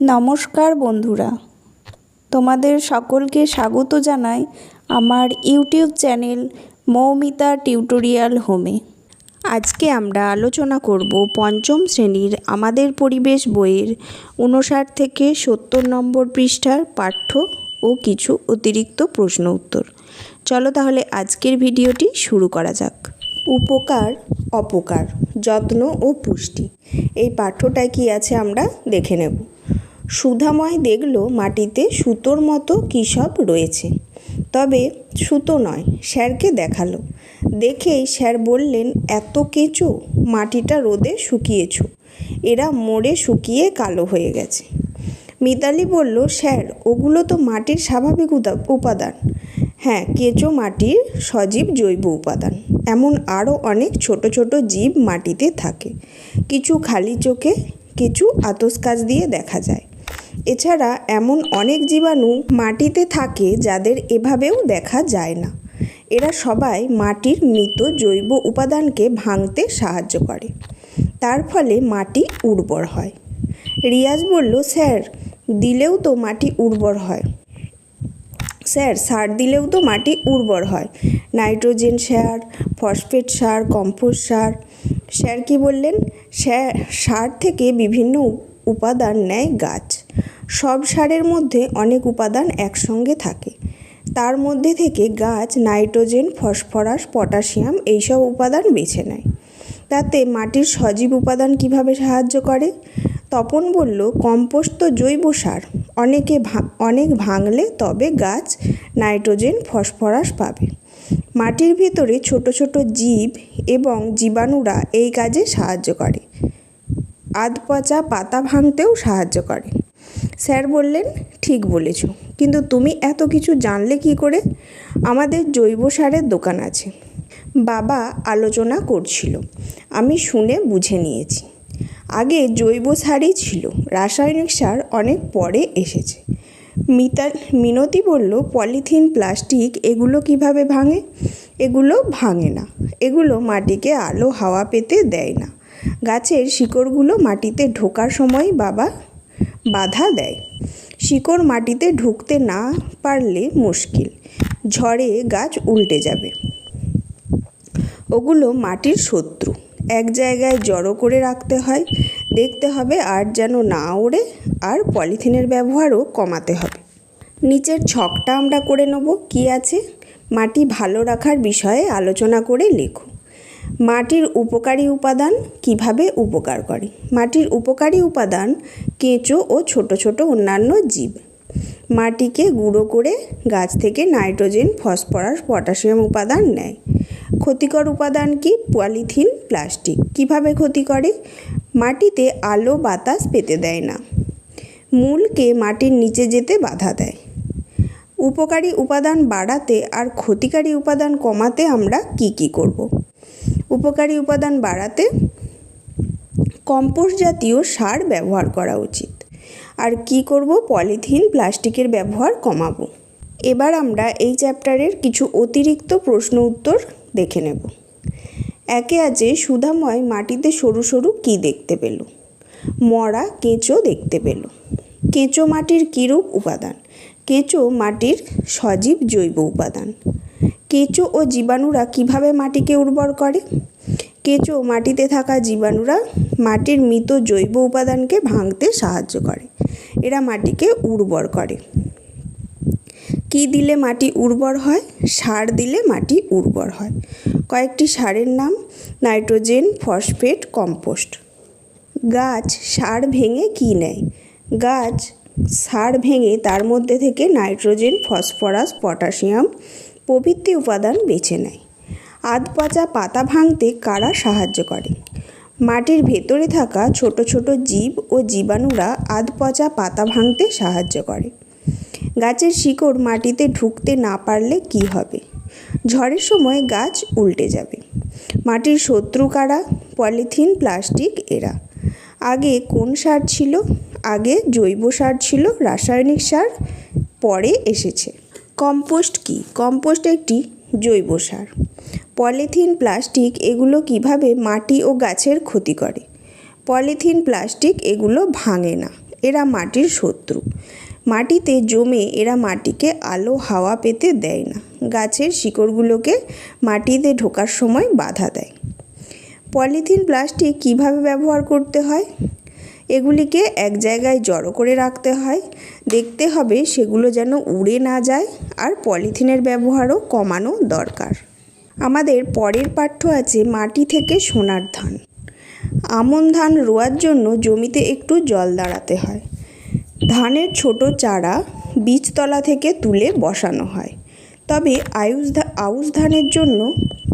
নমস্কার বন্ধুরা, তোমাদের সকলকে স্বাগত জানাই আমার ইউটিউব চ্যানেল মৌমিতা টিউটোরিয়াল হোমে। আজকে আমরা আলোচনা করব পঞ্চম শ্রেণীর আমাদের পরিবেশ বইয়ের 59 থেকে 70 নম্বর পৃষ্ঠার পাঠ্য ও কিছু অতিরিক্ত প্রশ্ন উত্তর। চলো তাহলে আজকের ভিডিওটি শুরু করা যাক। উপকার, অপকার, যত্ন ও পুষ্টি, এই পাঠ্যটায় কি আছে আমরা দেখে নেব। সুধাময় দেখল মাটিতে সুতোর মতো কী সব রয়েছে, তবে সুতো নয়, স্যারকে দেখালো। দেখেই স্যার বললেন, এত কেঁচো, মাটিটা রোদে শুকিয়েছ, এরা মরে শুকিয়ে কালো হয়ে গেছে। মিতালি বলল, স্যার ওগুলো তো মাটির স্বাভাবিক উপাদান। হ্যাঁ, কেঁচো মাটির সজীব জৈব উপাদান। এমন আরও অনেক ছোট ছোট জীব মাটিতে থাকে, কিছু খালি চোখে, কিছু আতস কাচ দিয়ে দেখা যায়। এছাড়া এমন অনেক জীবাণু মাটিতে থাকে যাদের এভাবেও দেখা যায় না। এরা সবাই মাটির মৃত জৈব উপাদানকে ভাঙতে সাহায্য করে, তার ফলে মাটি উর্বর হয়। রিয়াজ বলল, স্যার দিলেও তো মাটি উর্বর হয়। স্যার সার দিলেও তো মাটি উর্বর হয়, নাইট্রোজেন সার, ফসফেট সার, কম্পোস্ট সার। স্যার কি বললেন? সার থেকে বিভিন্ন উপাদান নেয় গাছ। সব সারের মধ্যে অনেক উপাদান একসঙ্গে থাকে, তার মধ্যে থেকে গাছ নাইট্রোজেন, ফসফরাস, পটাশিয়াম এইসব উপাদান বেছে নেয়। তাতে মাটির সজীব উপাদান কিভাবে সাহায্য করে? তপন বলল, কম্পোস্ট তো জৈব সার, অনেক ভাঙলে তবে গাছ নাইট্রোজেন, ফসফরাস পাবে। মাটির ভিতরে ছোট ছোট জীব এবং জীবাণুরা এই কাজে সাহায্য করে। আধপচা পাতা ভাঙতেও সাহায্য করে। স্যার বললেন, ঠিক বলেছ, কিন্তু তুমি এত কিছু জানলে কি করে? আমাদের জৈব সারের দোকান আছে, বাবা আলোচনা করছিল, আমি শুনে বুঝে নিয়েছি। আগে জৈব সারই ছিল, রাসায়নিক সার অনেক পরে এসেছে। মিনতি বলল, পলিথিন, প্লাস্টিক এগুলো কিভাবে ভাঙে? এগুলো ভাঙে না, এগুলো মাটিকে আলো হাওয়া পেতে দেয় না। গাছের শিকড়গুলো মাটিতে ঢোকার সময় বাবা বাধা দেয়। শিকড় মাটিতে ঢুকতে না পারলে মুশকিল, ঝড়ে গাছ উল্টে যাবে। ওগুলো মাটির শত্রু, এক জায়গায় জড়ো করে রাখতে হয়, দেখতে হবে আর যেন না ওড়ে, আর পলিথিনের ব্যবহারও কমাতে হবে। নিচের ছকটা আমরা করে নেব, কি আছে? মাটি ভালো রাখার বিষয়ে আলোচনা করে লেখো। মাটির উপকারী উপাদান কিভাবে উপকার করে? মাটির উপকারী উপাদান কেঁচো ও ছোট ছোট অন্যান্য জীব। মাটিকে গুঁড়ো করে গাছ থেকে নাইট্রোজেন, ফসফরাস, পটাশিয়াম উপাদান নেয়। ক্ষতিকর উপাদান কি? Polythene, plastic. কিভাবে ক্ষতি করে? মাটিতে আলো বাতাস পেতে দেয় না, মূলকে মাটির নিচে যেতে বাধা দেয়। উপকারী উপাদান বাড়াতে আর ক্ষতিকারী উপাদান কমাতে আমরা কি করব? উপকারী উপাদান বাড়াতে কম্পোস্ট জাতীয় সার ব্যবহার করা উচিত। আর কি করব? পলিথিন, প্লাস্টিকের ব্যবহার কমাবো। এবার আমরা এই চ্যাপ্টারের কিছু অতিরিক্ত প্রশ্ন উত্তর দেখে নেব। একে আছে, সুধাময় মাটিতে সরু সরু কি দেখতে পেল? মরা কেঁচো দেখতে পেল। কেঁচো মাটির কিরূপ উপাদান? কেঁচো মাটির সজীব জৈব উপাদান। কেঁচো ও জীবাণুরা কিভাবে মাটিকে উর্বর করে? কেঁচো মাটিতে থাকা জীবাণুরা মাটির মৃত জৈব উপাদানকে ভাঙতে সাহায্য করে, এরা মাটিকে উর্বর করে। কি দিলে মাটি উর্বর হয়? সার দিলে মাটি উর্বর হয়। কয়েকটি সারের নাম: নাইট্রোজেন, ফসফেট, কম্পোস্ট। গাছ সার ভেঙে কি নেয়? গাছ সার ভেঙে তার মধ্যে থেকে নাইট্রোজেন, ফসফরাস, পটাশিয়াম প্রভৃতি উপাদান বেছে নেয়। আধপচা পাতা ভাঙতে কারা সাহায্য করে? মাটির ভেতরে থাকা ছোট ছোট জীব ও জীবাণুরা আধপচা পাতা ভাঙতে সাহায্য করে। গাছের শিকড় মাটিতে ঢুকতে না পারলে কি হবে? ঝড়ের সময় গাছ উল্টে যাবে। মাটির শত্রু কারা? পলিথিন, প্লাস্টিক এরা। আগে কোন সার ছিল? আগে জৈব সার ছিল, রাসায়নিক সার পরে এসেছে। কম্পোস্ট কি? কম্পোস্ট একটি জৈব সার। পলিথিন, প্লাস্টিক এগুলো কিভাবে মাটি ও গাছের ক্ষতি করে? পলিথিন, প্লাস্টিক এগুলো ভাঙে না, এরা মাটির শত্রু। মাটিতে জমে এরা মাটিকে আলো হাওয়া পেতে দেয় না, গাছের শিকড়গুলোকে মাটিতে ঢোকার সময় বাধা দেয়। পলিথিন প্লাস্টিক কিভাবে ব্যবহার করতে হয়? এগুলিকে এক জায়গায় জড়ো করে রাখতে হয়, দেখতে হবে সেগুলো যেন উড়ে না যায়, আর পলিথিনের ব্যবহারও কমানো দরকার। আমাদের পরের পাঠ্য আছে মাটি থেকে সোনার ধান। আমন ধান রোয়ার জন্য জমিতে একটু জল দাঁড়াতে হয়। ধানের ছোট চারা বীজতলা থেকে তুলে বসানো হয়, তবে আউশ ধানের জন্য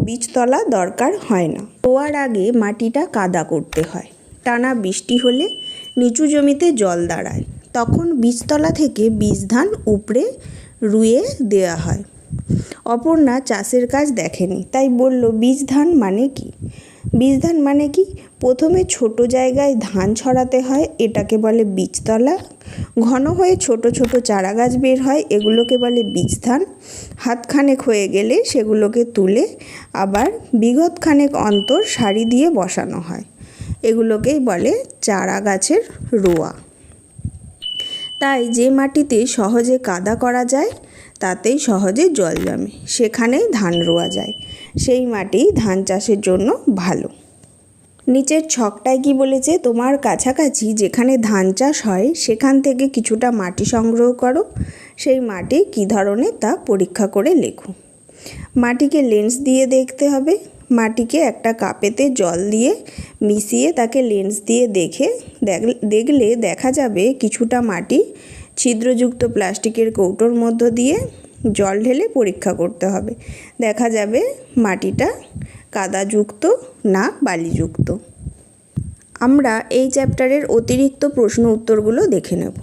বীজতলা দরকার হয় না। রোয়ার আগে মাটিটা কাদা করতে হয়। টানা বৃষ্টি হলে নিচু জমিতে জল দাঁড়ায়, তখন বীজতলা থেকে বীজ ধান উপড়ে রুইয়ে দেওয়া হয়। অপর্ণা চাষের কাজ দেখেনি, তাই বলল বীজ ধান মানে কি? বীজ ধান মানে কি? প্রথমে ছোট জায়গায় ধান ছড়াতে হয়, এটাকে বলে বীজতলা। ঘন হয়ে ছোট ছোট চারা গাছ বের হয়, এগুলোকে বলে বীজ ধান। হাতখানেক হয়ে গেলে সেগুলোকে তুলে আবার বিঘতখানেক অন্তর সারি দিয়ে বসানো হয়, এগুলোকেই বলে চারা গাছের রোয়া। তাই যে মাটিতে সহজে কাদা করা যায়, তাতেই সহজে জল জমে, সেখানেই ধান রোয়া যায়। সেই মাটি ধান চাষের জন্য ভালো। নিচের ছকটায় কি বলেছে? তোমার কাছাকাছি যেখানে ধান চাষ হয় সেখান থেকে কিছুটা মাটি সংগ্রহ করো, সেই মাটি কী ধরনের তা পরীক্ষা করে লেখো। মাটিকে লেন্স দিয়ে দেখতে হবে। মাটিকে একটা কাপেতে জল দিয়ে মিশিয়ে তাকে লেন্স দিয়ে দেখলে দেখা যাবে কিছুটা মাটি ছিদ্রযুক্ত প্লাস্টিকের কৌটোর মধ্য দিয়ে জল ঢেলে পরীক্ষা করতে হবে। দেখা যাবে মাটিটা কাদাযুক্ত না বালিযুক্ত। আমরা এই চ্যাপ্টারের অতিরিক্ত প্রশ্ন উত্তরগুলো দেখে নেব।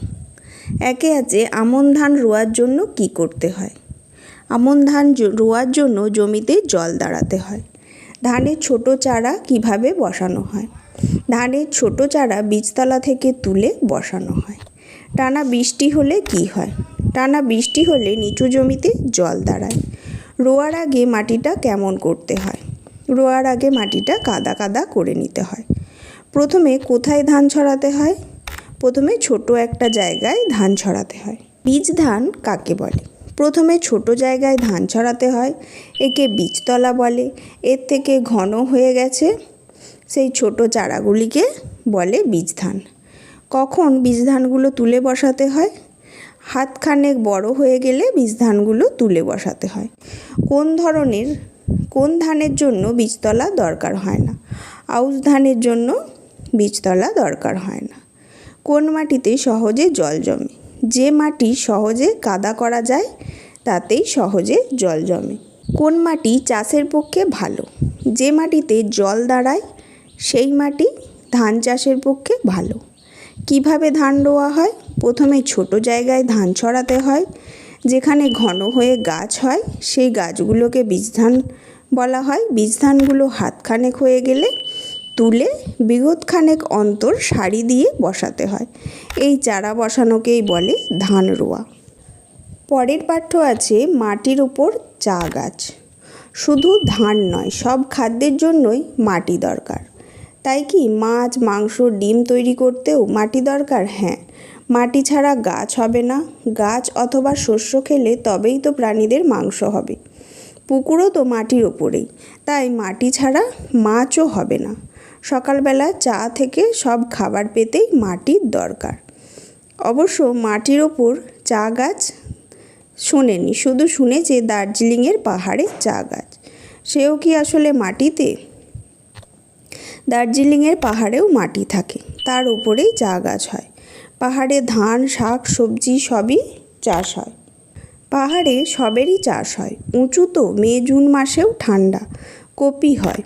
একে আছে আমন ধান রোয়ার জন্য কি করতে হয়? আমন ধান রোয়ার জন্য জমিতে জল দাঁড়াতে হয়। ধানের ছোট চারা কিভাবে বসানো হয়? ধানের ছোট চারা বীজতলা থেকে তুলে বসানো হয়। টানা বৃষ্টি হলে কি হয়? টানা বৃষ্টি হলে নিচু জমিতে জল দাঁড়ায়। রোয়ার আগে মাটিটা কেমন করতে হয়? রোয়ার আগে মাটিটা কাদা কাদা করে নিতে হয়। প্রথমে কোথায় ধান ছড়াতে হয়? প্রথমে ছোট একটা জায়গায় ধান ছড়াতে হয়। বীজ ধান কাকে বলে? প্রথমে ছোট জায়গায় ধান ছড়াতে হয়, একে বীজতলা বলে। এর থেকে ঘন হয়ে গেছে সেই ছোট চারাগুলিকে বলে বীজ ধান। কখন বীজ ধানগুলো তুলে বসাতে হয়? হাতখানেক বড় হয়ে গেলে বীজ ধানগুলো তুলে বসাতে হয়। কোন ধানের জন্য বীজতলা দরকার হয় না? আউশ ধানের জন্য বীজতলা দরকার হয় না। কোন মাটিতে সহজে জল জমে? যে মাটি সহজে কাদা করা যায় তাতেই সহজে জল জমে। কোন মাটি চাষের পক্ষে ভালো? যে মাটিতে জল দাঁড়ায় সেই মাটি ধান চাষের পক্ষে ভালো। কিভাবে ধান রোয়া হয়? প্রথমে ছোট জায়গায় ধান ছড়াতে হয়, যেখানে ঘন হয়ে গাছ হয় সেই গাছগুলোকে বীজ ধান বলা হয়। বীজ ধানগুলো হাতখানেক হয়ে গেলে তুলে বিঘতখানেক অন্তর সারি দিয়ে বসাতে হয়। এই চারা বসানোকেই বলে ধান রোয়া। পরের পাঠ্য আছে মাটির উপর চা গাছ। শুধু ধান নয়, সব খাদ্যের জন্যই মাটি দরকার। তাই কি মাছ, মাংস, ডিম তৈরি করতেও মাটি দরকার? হ্যাঁ, মাটি ছাড়া গাছ হবে না। গাছ অথবা শস্য খেলে তবেই তো প্রাণীদের মাংস হবে। পুকুরও তো মাটির ওপরেই, তাই মাটি ছাড়া মাছও হবে না। সকালবেলা চা থেকে সব খাবার পেতেই মাটির দরকার। অবশ্য মাটির ওপর চা গাছ শোনেনি, শুধু শুনেছে দার্জিলিংয়ের পাহাড়ে চা গাছ। সেও কি আসলে মাটিতে? দার্জিলিংয়ের পাহাড়েও মাটি থাকে, তার উপরেই চা গাছ হয়। পাহাড়ে ধান, শাক, সবজি সবই চাষ হয়। পাহাড়ে সবেরই চাষ হয়। উঁচু তো, মে জুন মাসেও ঠান্ডা, কপি হয়।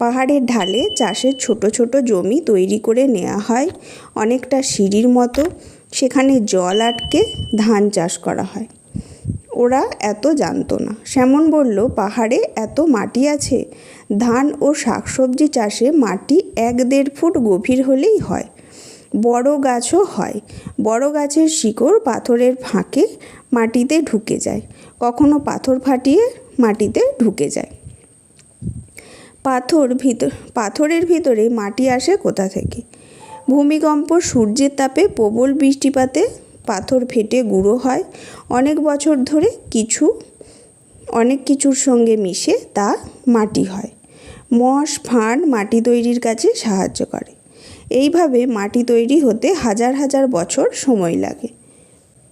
পাহাড়ের ঢালে চাষের ছোট ছোট জমি তৈরি করে নেওয়া হয় অনেকটা সিঁড়ির মতো, সেখানে জল আটকে ধান চাষ করা হয়। ওরা এত জানতো না। শ্যামন বলল, পাহাড়ে এত মাটি আছে, ধান ও শাকসবজি চাষে মাটি 1-1.5 ফুট গভীর হলেই হয়। বড় গাছও হয়। বড় গাছের শিকড় পাথরের ফাঁকে মাটিতে ঢুকে যায়, কখনো পাথর ফাটিয়ে মাটিতে ঢুকে যায়। পাথরের ভিতরে মাটি আসে কোথা থেকে? ভূমিকম্প, সূর্যের তাপে, প্রবল বৃষ্টিপাতে পাথর ফেটে গুঁড়ো হয়। অনেক বছর ধরে অনেক কিছুর সঙ্গে মিশে তা মাটি হয়। মস, ফাঁড় মাটি তৈরির কাজে সাহায্য করে। এইভাবে মাটি তৈরি হতে হাজার হাজার বছর সময় লাগে।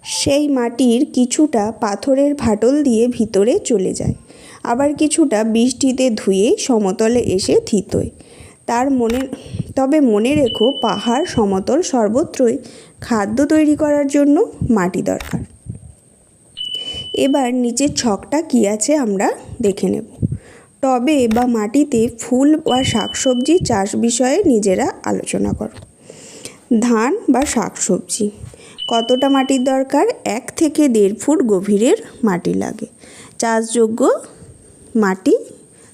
সেই মাটির কিছুটা পাথরের ফাটল দিয়ে ভিতরে চলে যায়, আবার কিছুটা বৃষ্টিতে ধুয়ে সমতলে এসে থিতোয়। তবে মনে রেখো, পাহাড়, সমতল সর্বত্রই খাদ্য তৈরি করার জন্য মাটি দরকার। এবার নিচের ছকটা কী আছে আমরা দেখে নেব। টবে বা মাটিতে ফুল বা শাকসবজি চাষ বিষয়ে নিজেরা আলোচনা করো। ধান বা শাকসবজি কতটা মাটির দরকার? 1 থেকে 1.5 ফুট গভীরের মাটি লাগে। চাষযোগ্য মাটি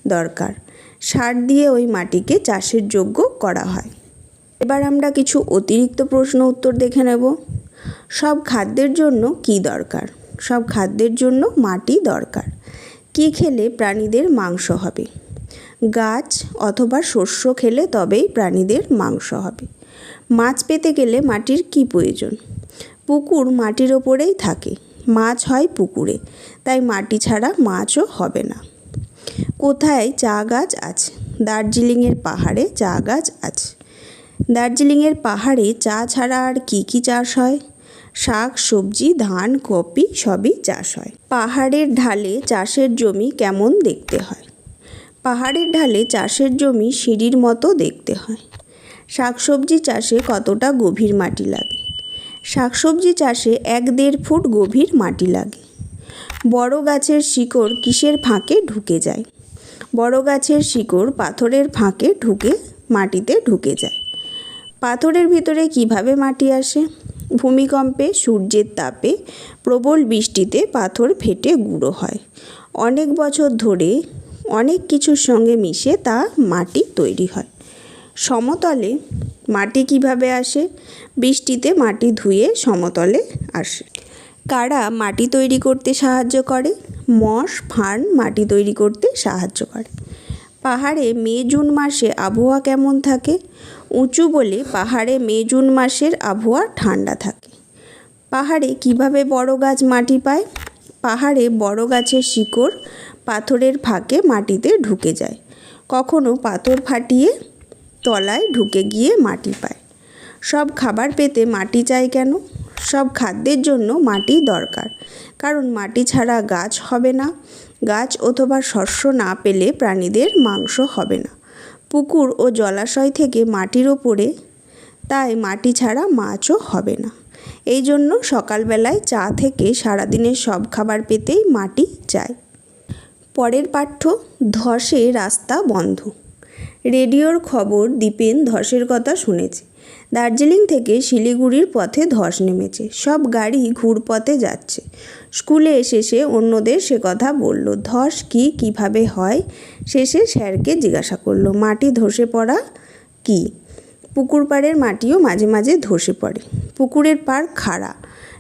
দরকার। সার দিয়ে ওই মাটিকে চাষের যোগ্য করা হয়। এবার আমরা কিছু অতিরিক্ত প্রশ্ন উত্তর দেখে নেব। সব খাদ্যের জন্য কি দরকার? সব খাদ্যের জন্য মাটি দরকার। কি খেলে প্রাণীদের মাংস হবে? গাছ অথবা শস্য খেলে তবেই প্রাণীদের মাংস হবে। মাছ পেতে গেলে মাটির কি প্রয়োজন? পুকুর মাটির ওপরেই থাকে, মাছ হয় পুকুরে, তাই মাটি ছাড়া মাছও হবে না। কোথায় চা গাছ আছে? দার্জিলিংয়ের পাহাড়ে চা গাছ আছে। দার্জিলিংয়ের পাহাড়ে চা ছাড়া আর কি কি চাষ হয়? শাক, সবজি, ধান, কফি সবই চাষ হয়। পাহাড়ের ঢালে চাষের জমি কেমন দেখতে হয়? পাহাড়ের ঢালে চাষের জমি সিঁড়ির মতো দেখতে হয়। শাকসবজি চাষে কতটা গভীর মাটি লাগে? শাকসবজি চাষে 1-1.5 ফুট গভীর মাটি লাগে। বড় গাছের শিকড় কিসের ফাঁকে ঢুকে যায়? বড় গাছের শিকড় পাথরের ফাঁকে মাটিতে ঢুকে যায়। পাথরের ভিতরে কিভাবে মাটি আসে? ভূমিকম্পে, সূর্যের তাপে, প্রবল বৃষ্টিতে পাথর ফেটে গুঁড়ো হয়। অনেক বছর ধরে অনেক কিছুর সঙ্গে মিশে তা মাটি তৈরি হয়। সমতলে মাটি কিভাবে আসে? বৃষ্টিতে মাটি ধুয়ে সমতলে আসে। কারা মাটি তৈরি করতে সাহায্য করে? মস, ফার্ন মাটি তৈরি করতে সাহায্য করে। পাহাড়ে মে-জুন মাসে আবহাওয়া কেমন থাকে? উঁচু বলে পাহাড়ে মে-জুন মাসের আবহাওয়া ঠান্ডা থাকে। পাহাড়ে কিভাবে বড় গাছ মাটি পায়? পাহাড়ে বড় গাছের শিকড় পাথরের ফাঁকে মাটিতে ঢুকে যায়। কখনো পাথর ফাটিয়ে তলায় ঢুকে গিয়ে মাটি পায়। সব খাবার পেতে মাটি চাই কেন? সব খাদ্যের জন্য মাটি দরকার, কারণ মাটি ছাড়া গাছ হবে না। গাছ অথবা শস্য না পেলে প্রাণীদের মাংস হবে না। পুকুর ও জলাশয় থেকে মাটির ওপরে, তাই মাটি ছাড়া মাছও হবে না। এই জন্য সকালবেলায় চা থেকে সারাদিনের সব খাবার পেতেই মাটি চাই। পরের পাঠ্য, ধসে রাস্তা বন্ধ। রেডিওর খবর দীপেন ধসের কথা শুনেছে। দার্জিলিং থেকে শিলিগুড়ির পথে ধস নেমেছে। সব গাড়ি ঘুরপথে যাচ্ছে। স্কুলে এসে সে অন্যদের সে কথা বলল। ধস কি, কিভাবে হয়? শেষে স্যারকে জিজ্ঞাসা করলো, মাটি ধসে পড়া কি? পুকুর পাড়ের মাটিও মাঝে মাঝে ধসে পড়ে। পুকুরের পাড় খাড়া,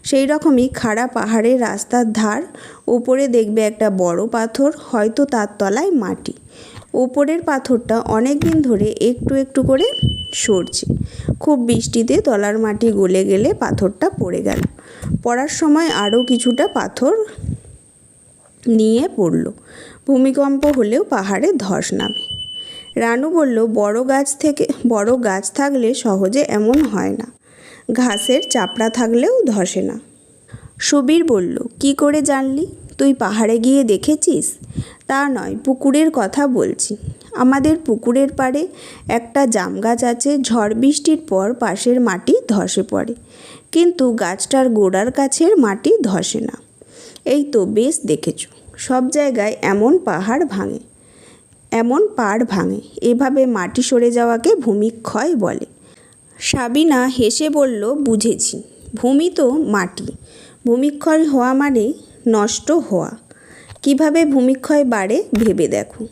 সেই রকমই খাড়া পাহাড়ের রাস্তার ধার। ওপরে দেখবে একটা বড় পাথর, হয়তো তার তলায় মাটি। ওপরের পাথরটা অনেক দিন ধরে একটু একটু করে সরছে। খুব বৃষ্টিতে তলার মাটি গলে গেলে পাথরটা পড়ে গেল। পড়ার সময় আরও কিছুটা পাথর নিয়ে পড়ল। ভূমিকম্প হলেও পাহাড়ে ধস নামে। রানু বলল, বড় গাছ থাকলে সহজে এমন হয় না। ঘাসের চাপড়া থাকলেও ধসে না। সুবীর বলল, কি করে জানলি? তুই পাহাড়ে গিয়ে দেখেছিস? তা নয়, পুকুরের কথা বলছি। আমাদের পুকুরের পাড়ে একটা জাম গাছ আছে। ঝড় বৃষ্টির পর পাশের মাটি ধসে পড়ে, কিন্তু গাছটার গোড়ার কাছের মাটি ধসে না। এই তো বেশ দেখেছ, সব জায়গায় এমন পাড় ভাঙে। এভাবে মাটি সরে যাওয়াকে ভূমিক্ষয় বলে। সাবিনা হেসে বলল, বুঝেছি, ভূমি তো মাটি। ভূমিক্ষয় হওয়া মানে নষ্ট হওয়া। কিভাবে ভূমিক্ষয় বাড়ে ভেবে দেখো।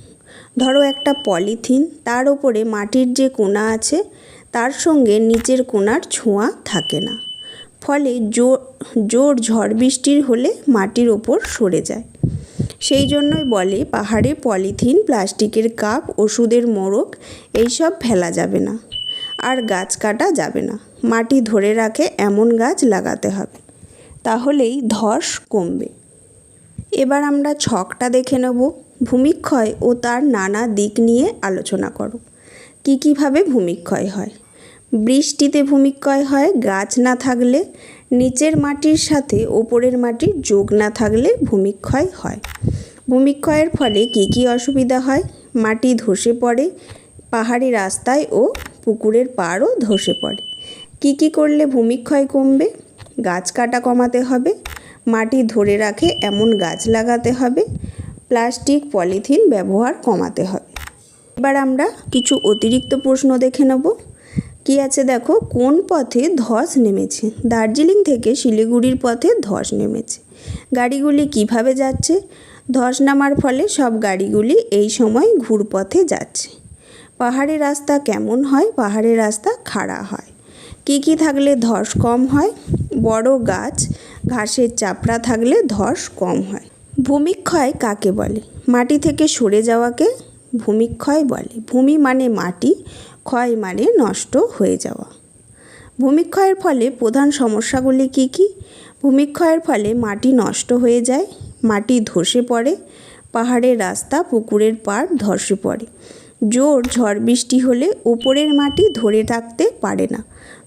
ধরো একটা পলিথিন, তার ওপরে মাটির যে কোনা আছে তার সঙ্গে নিচের কোনার ছোঁয়া থাকে না, ফলে জোর ঝড় বৃষ্টির হলে মাটির ওপর সরে যায়। সেই জন্যই বলে পাহাড়ে পলিথিন, প্লাস্টিকের কাপ, ওষুধের মোড়ক এইসব ফেলা যাবে না। আর গাছ কাটা যাবে না। মাটি ধরে রাখে এমন গাছ লাগাতে হবে, তাহলেই ধস কমবে। এবার আমরা ছকটা দেখে নেব। ভূমিক্ষয় ও তার নানা দিক নিয়ে আলোচনা করো। কীভাবে ভূমিক্ষয় হয়? বৃষ্টিতে ভূমিক্ষয় হয় গাছ না থাকলে, নিচের মাটির সাথে ওপরের মাটির যোগ না থাকলে ভূমিক্ষয় হয়। ভূমিক্ষয়ের ফলে কী অসুবিধা হয়? মাটি ধসে পড়ে, পাহাড়ি রাস্তায় ও পুকুরের পাড়ও ধসে পড়ে। কী করলে ভূমিক্ষয় কমবে? গাছ কাটা কমাতে হবে, মাটি ধরে রাখে এমন গাছ লাগাতে হবে, প্লাস্টিক পলিথিন ব্যবহার কমাতে হবে। এবার আমরা কিছু অতিরিক্ত প্রশ্ন দেখে নেব। কি আছে দেখো, কোন পথে ধস নেমেছে? দার্জিলিং থেকে শিলিগুড়ির পথে ধস নেমেছে। গাড়িগুলি কিভাবে যাচ্ছে? ধস নামার ফলে সব গাড়িগুলি এই সময় ঘুরপথে যাচ্ছে। পাহাড়ি রাস্তা কেমন হয়? পাহাড়ের রাস্তা খাড়া হয়। কী থাকলে ধস কম হয়? বড় গাছ, ঘাসের চাপড়া থাকলে ধস কম হয়। ভূমিক্ষয় কাকে বলে? মাটি থেকে সরে যাওয়াকে ভূমিক্ষয় বলে। ভূমি মানে মাটি, ক্ষয় মানে নষ্ট হয়ে যাওয়া। ভূমিক্ষয়ের ফলে প্রধান সমস্যাগুলি কী? ভূমিক্ষয়ের ফলে মাটি নষ্ট হয়ে যায়, মাটি ধসে পড়ে, পাহাড়ের রাস্তা, পুকুরের পাড় ধসে পড়ে। জোর ঝড় বৃষ্টি হলে উপরের মাটি ধরে রাখতে পারে না,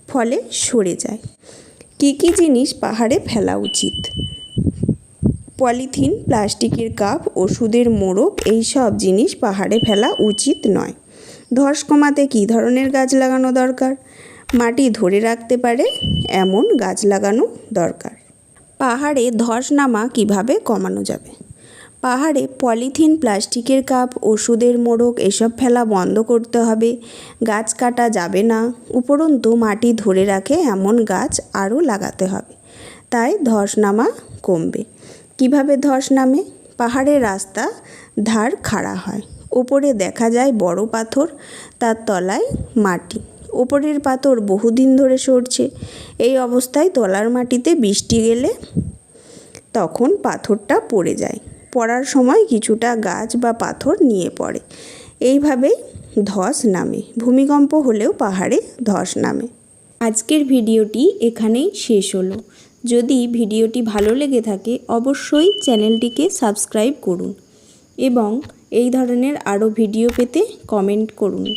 ফলে সরে যায়। কী জিনিস পাহাড়ে ফেলা উচিত? পলিথিন, প্লাস্টিকের কাপ, ওষুধের মোড়ক, এই সব জিনিস পাহাড়ে ফেলা উচিত নয়। ধস কমাতে কী ধরনের গাছ লাগানো দরকার? মাটি ধরে রাখতে পারে এমন গাছ লাগানো দরকার। পাহাড়ে ধস নামা কীভাবে কমানো যাবে? পাহাড়ে পলিথিন, প্লাস্টিকের কাপ, ওষুধের মোড়ক এসব ফেলা বন্ধ করতে হবে। গাছ কাটা যাবে না, উপরন্তু মাটি ধরে রাখে এমন গাছ আরও লাগাতে হবে। তাই ধস নামা কমবে। কিভাবে ধস নামে? পাহাড়ের রাস্তা ধার খাড়া হয়, ওপরে দেখা যায় বড় পাথর, তার তলায় মাটি। ওপরের পাথর বহুদিন ধরে সরছে, এই অবস্থায় তলার মাটিতে বৃষ্টি গেলে তখন পাথরটা পড়ে যায়। পড়ার সময় কিছুটা গাছ বা পাথর নিয়ে পড়ে, এইভাবেই ধস নামে। ভূমিকম্প হলেও পাহাড়ে ধস নামে। আজকের ভিডিওটি এখানেই শেষ হলো। যদি ভিডিওটি ভালো লেগে থাকে অবশ্যই চ্যানেলটিকে সাবস্ক্রাইব করুন এবং এই ধরনের আরও ভিডিও পেতে কমেন্ট করুন।